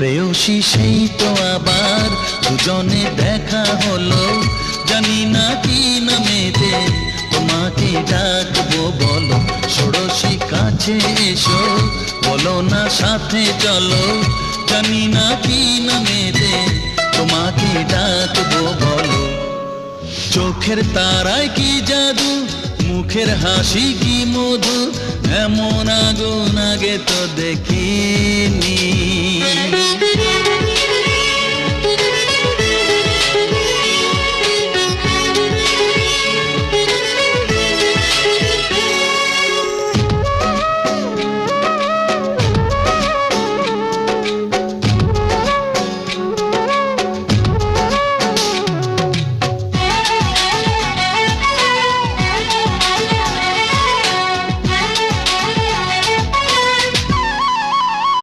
প্রেয়সী সেই তো আবার দুজনে দেখা হলো, জানি না কি নামেতে তোমাকে ডাকবো বলো। ষোড়শী কাছে এসো, বলো না সাথে চলো, জানি না কি নামেতে তোমাকে ডাকবো বলো। চোখের তারায় কি জাদু, মুখের হাসি কি মধু, এমন আগুন আগে তো দেখি